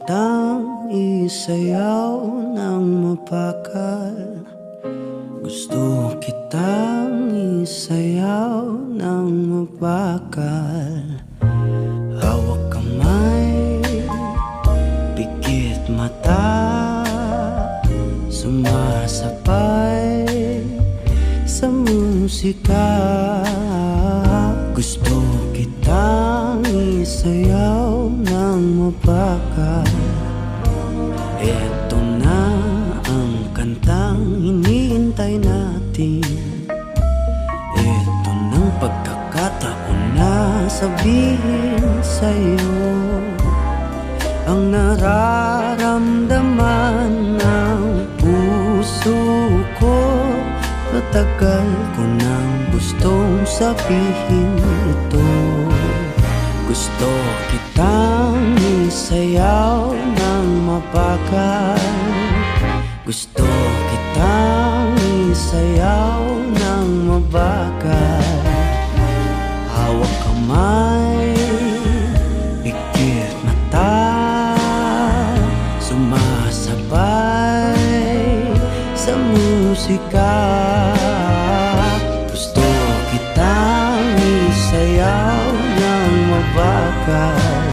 kitang isayaw ng mapakal. Gusto kitang isayaw ng mapakal. Hawak kamay, pikit mata, sumasabay sa musika. Gusto kitang isayaw ng mapakal. Eto na ang kantang hinihintay natin. Eto ng pagkakataon na sabihin sa'yo ang nararamdaman ng puso ko. Matagal ko nang gustong sabihin ito. Gusto kitang isayaw ng mapakal. Gusto kitang isayaw ng mabakal. Hawak kamay, pikit mata, sumasabay sa musika. Gusto kitang isayaw ng mabakal.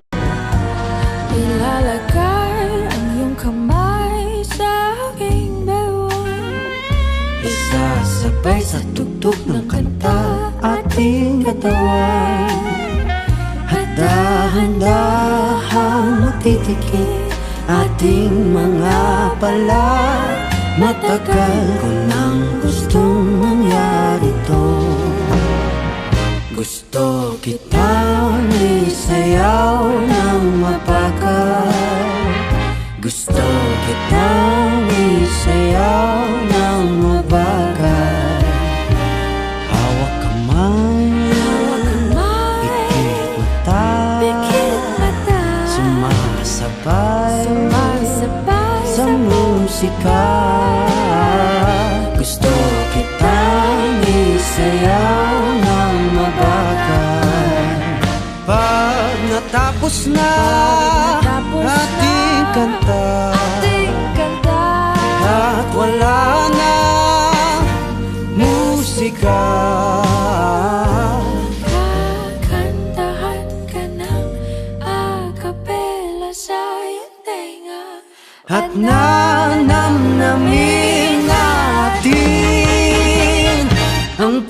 Ilalagay ang iyong kamay sa aking bewang. Isasabay sa tugtog ng kanta ating katawan. Handa-handahang magtitikip ating mga pala. Matagal ko nang gustong mangyari to. Gusto kitang isayaw ng mapakal. Gusto kitang isayaw ng mabakal. Hawak kamay, pikit mata, sumasabay sa musika. Gusto kitang isayaw ng mabakal. Pag natapos na ating kanta, at wala na musika, kakantahan ka ng akapela sa iyong tenga. at nanamnamin natin ang